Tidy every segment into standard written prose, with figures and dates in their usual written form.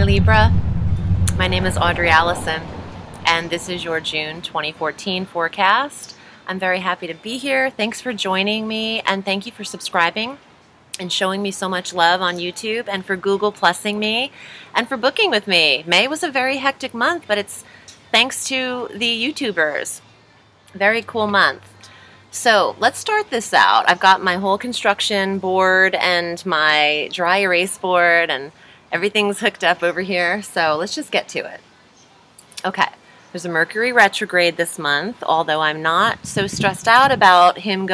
Hi Libra, my name is Audrey Alison, and this is your June 2014 forecast. I'm very happy to be here. Thanks for joining me, and thank you for subscribing and showing me so much love on YouTube, and for Google Plusing me, and for booking with me. May was a very hectic month, but it's thanks to the YouTubers. Very cool month. So let's start this out. I've got my whole construction board and my dry erase board, and everything's hooked up over here, so let's just get to it. Okay, there's a Mercury retrograde this month, although I'm not so stressed out about him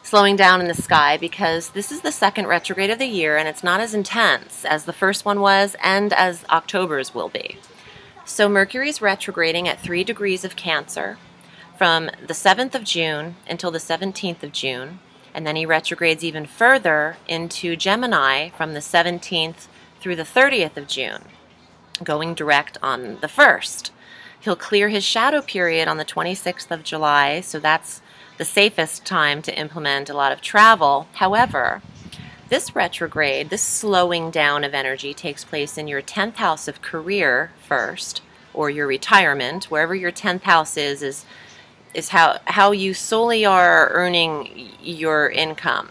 slowing down in the sky, because this is the second retrograde of the year and it's not as intense as the first one was and as October's will be. So Mercury's retrograding at 3 degrees of Cancer from the 7th of June until the 17th of June, and then he retrogrades even further into Gemini from the 17th through the 30th of June, going direct on the 1st. He'll clear his shadow period on the 26th of July, so that's the safest time to implement a lot of travel. However, this retrograde, this slowing down of energy, takes place in your 10th house of career first, or your retirement. Wherever your 10th house is how you solely are earning your income.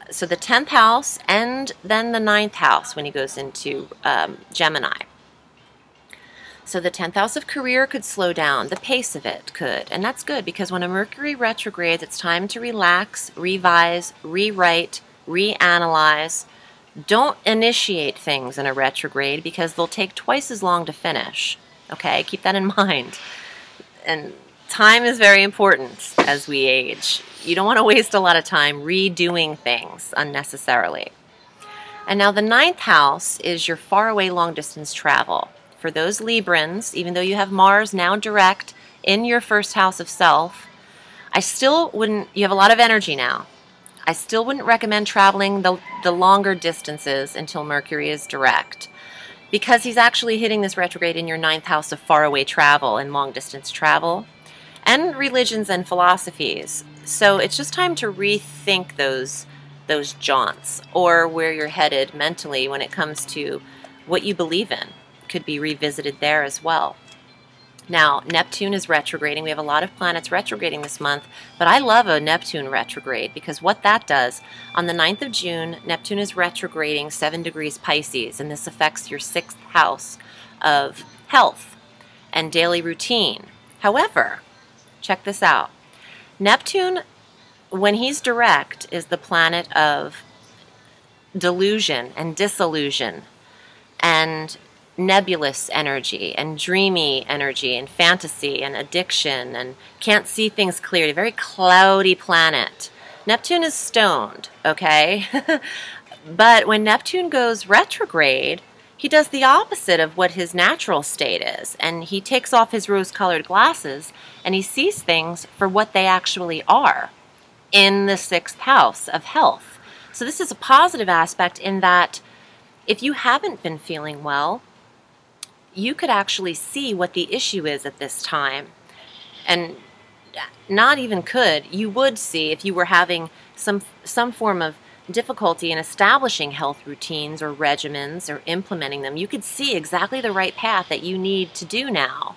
So the 10th house and then the 9th house when he goes into Gemini. So the 10th house of career could slow down. The pace of it could. And that's good, because when a Mercury retrogrades, it's time to relax, revise, rewrite, reanalyze. Don't initiate things in a retrograde because they'll take twice as long to finish. Okay, keep that in mind. And time is very important as we age. You don't want to waste a lot of time redoing things unnecessarily. And now the 9th house is your faraway long-distance travel. For those Librans, even though you have Mars now direct in your first house of self, I still wouldn't, you have a lot of energy now. I still wouldn't recommend traveling the longer distances until Mercury is direct, because he's actually hitting this retrograde in your 9th house of faraway travel and long-distance travel, and religions and philosophies. So it's just time to rethink those jaunts, or where you're headed mentally when it comes to what you believe in. Could be revisited there as well. Now, Neptune is retrograding. We have a lot of planets retrograding this month, but I love a Neptune retrograde, because what that does, on the 9th of June, Neptune is retrograding 7 degrees Pisces, and this affects your 6th house of health and daily routine. However, check this out. Neptune, when he's direct, is the planet of delusion and disillusion and nebulous energy and dreamy energy and fantasy and addiction and can't see things clearly. Very cloudy planet. Neptune is stoned, okay? But when Neptune goes retrograde, he does the opposite of what his natural state is, and he takes off his rose-colored glasses and he sees things for what they actually are in the 6th house of health. So this is a positive aspect in that if you haven't been feeling well, you could actually see what the issue is at this time. And not even could, you would see if you were having some form of difficulty in establishing health routines or regimens or implementing them. You could see exactly the right path that you need to do now.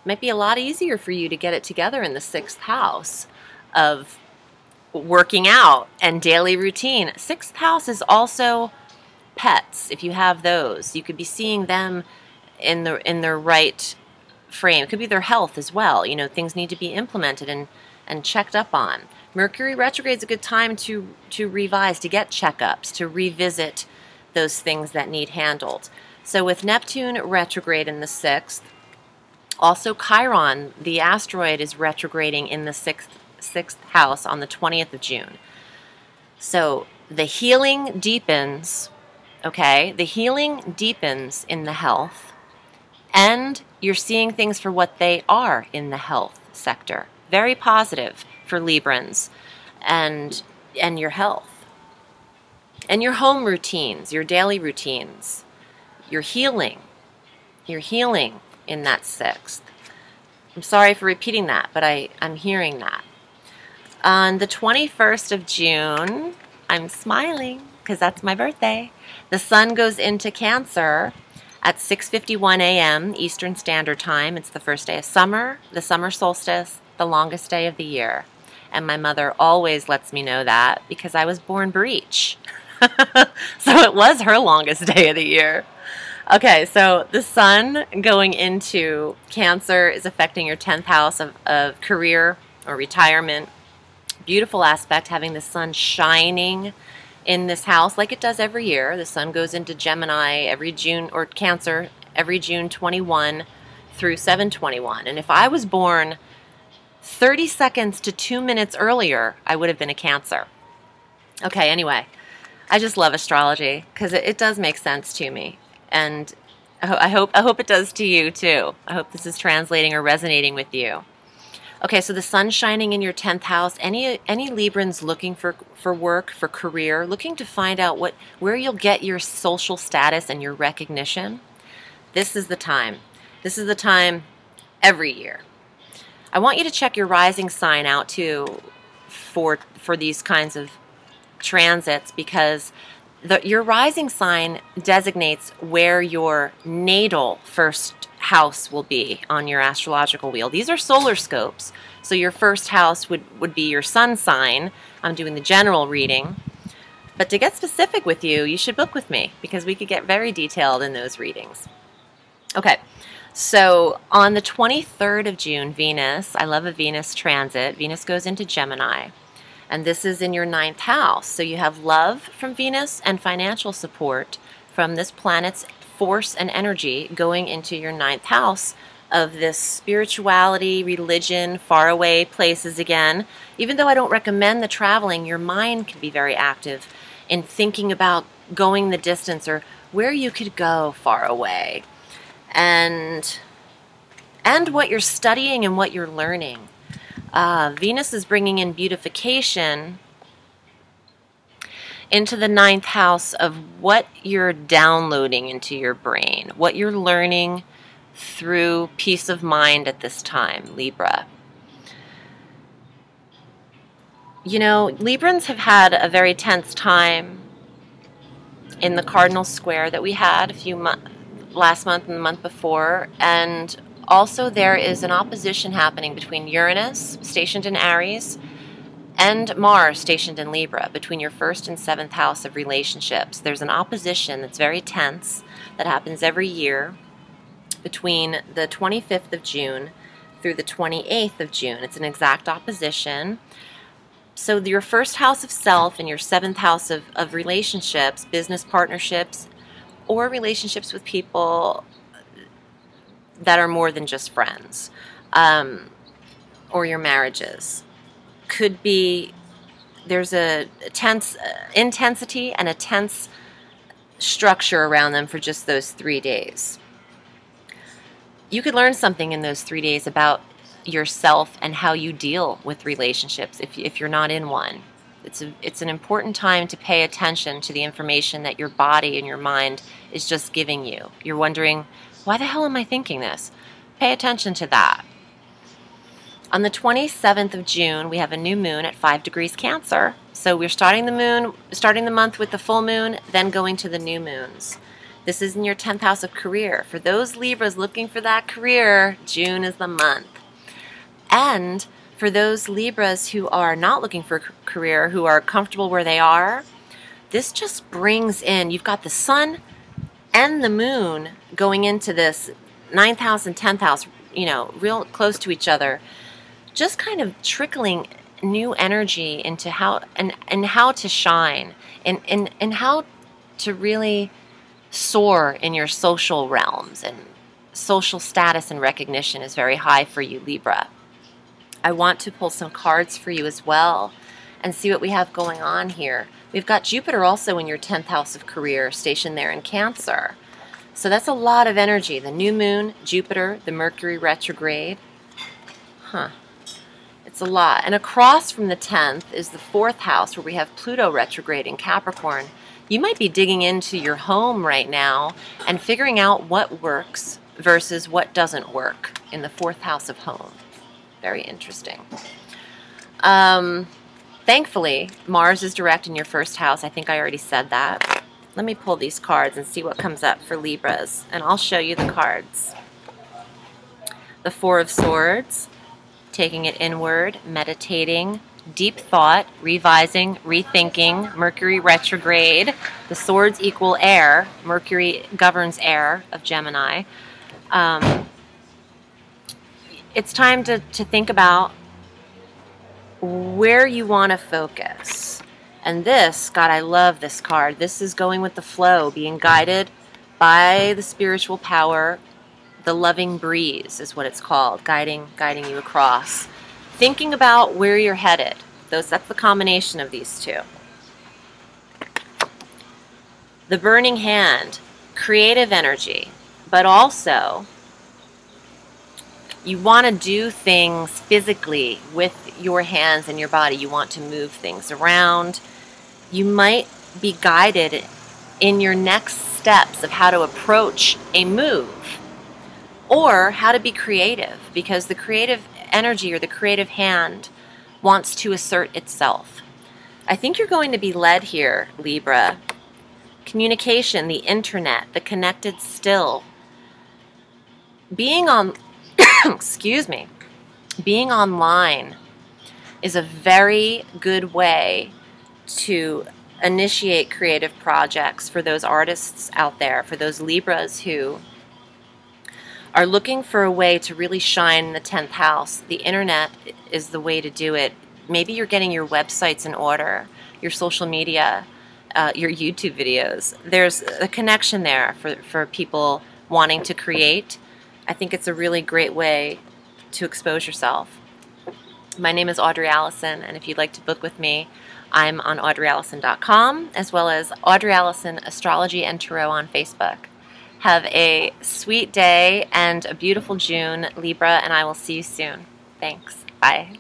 It might be a lot easier for you to get it together in the 6th house of working out and daily routine. 6th house is also pets. If you have those, you could be seeing them in their right frame. It could be their health as well. You know, things need to be implemented and checked up on. Mercury retrograde is a good time to revise, to get checkups, to revisit those things that need handled. So with Neptune retrograde in the 6th, also Chiron, the asteroid, is retrograding in the 6th house on the 20th of June. So the healing deepens, okay? The healing deepens in the health, and you're seeing things for what they are in the health sector. Very positive for Librans and your health. And your home routines, your daily routines. You're healing. You're healing in that 6th. I'm sorry for repeating that, but I'm hearing that. On the 21st of June, I'm smiling because that's my birthday. The sun goes into Cancer, at 6:51 a.m. Eastern Standard Time. It's the first day of summer, the summer solstice, the longest day of the year. And my mother always lets me know that because I was born breech. So it was her longest day of the year. Okay, so the sun going into Cancer is affecting your 10th house of career or retirement. Beautiful aspect, having the sun shining in this house like it does every year. The sun goes into Gemini every June, or Cancer every June 21 through 7/21. And if I was born 30 seconds to 2 minutes earlier, I would have been a Cancer. Okay, anyway, I just love astrology because it does make sense to me. And I hope it does to you too. I hope this is translating or resonating with you. Okay, so the sun shining in your 10th house. Any Librans looking for work, for career, looking to find out where you'll get your social status and your recognition, this is the time. This is the time every year. I want you to check your rising sign out too for these kinds of transits, because your rising sign designates where your natal first house will be on your astrological wheel. These are solar scopes, so your first house would be your sun sign. I'm doing the general reading, but to get specific with you, you should book with me because we could get very detailed in those readings. Okay, so on the 23rd of June, Venus, I love a Venus transit. Venus goes into Gemini, and this is in your 9th house. So you have love from Venus and financial support from this planet's force and energy going into your 9th house of this spirituality, religion, faraway places again. Even though I don't recommend the traveling, your mind can be very active in thinking about going the distance or where you could go far away. And what you're studying and what you're learning. Venus is bringing in beautification into the 9th house of what you're downloading into your brain, what you're learning through peace of mind at this time, Libra. You know, Librans have had a very tense time in the cardinal square that we had last month and the month before, and also there is an opposition happening between Uranus, stationed in Aries, and Mars, stationed in Libra, between your 1st and 7th house of relationships. There's an opposition that's very tense that happens every year between the 25th of June through the 28th of June. It's an exact opposition. So your 1st house of self and your 7th house of relationships, business partnerships, or relationships with people that are more than just friends, or your marriages, could be, there's a tense intensity and a tense structure around them for just those 3 days. You could learn something in those 3 days about yourself and how you deal with relationships if you're not in one. It's an important time to pay attention to the information that your body and your mind is just giving you. You're wondering, why the hell am I thinking this? Pay attention to that. On the 27th of June, we have a new moon at 5 degrees Cancer. So we're starting the month with the full moon, then going to the new moons. This is in your 10th house of career. For those Libras looking for that career, June is the month. And for those Libras who are not looking for a career, who are comfortable where they are, this just brings in, you've got the sun and the moon going into this 9th house and 10th house, you know, real close to each other, just kind of trickling new energy into how to shine and how to really soar in your social realms, and social status and recognition is very high for you, Libra. I want to pull some cards for you as well and see what we have going on here. We've got Jupiter also in your 10th house of career, stationed there in Cancer. So that's a lot of energy. The new moon, Jupiter, the Mercury retrograde. It's a lot. And across from the 10th is the 4th house, where we have Pluto retrograde in Capricorn. You might be digging into your home right now and figuring out what works versus what doesn't work in the 4th house of home. Very interesting. Thankfully, Mars is direct in your 1st house. I think I already said that. Let me pull these cards and see what comes up for Libras, and I'll show you the cards. The Four of Swords, taking it inward, meditating, deep thought, revising, rethinking, Mercury retrograde. The swords equal air. Mercury governs air of Gemini. It's time to think about where you want to focus. And this, God, I love this card. This is going with the flow, being guided by the spiritual power. The loving breeze is what it's called, guiding you across. Thinking about where you're headed. That's the combination of these two. The burning hand, creative energy, but also you want to do things physically with your hands and your body. You want to move things around. You might be guided in your next steps of how to approach a move or how to be creative, because the creative energy or the creative hand wants to assert itself. I think you're going to be led here, Libra. Communication, the internet, the connected still. Being on, excuse me, being online is a very good way to initiate creative projects for those artists out there, for those Libras who are looking for a way to really shine in the 10th house. The internet is the way to do it. Maybe you're getting your websites in order, your social media, your YouTube videos. There's a connection there for people wanting to create. I think it's a really great way to expose yourself. My name is Audrey Alison, and if you'd like to book with me, I'm on audreyallison.com, as well as Audrey Allison Astrology and Tarot on Facebook. Have a sweet day and a beautiful June, Libra, and I will see you soon. Thanks. Bye.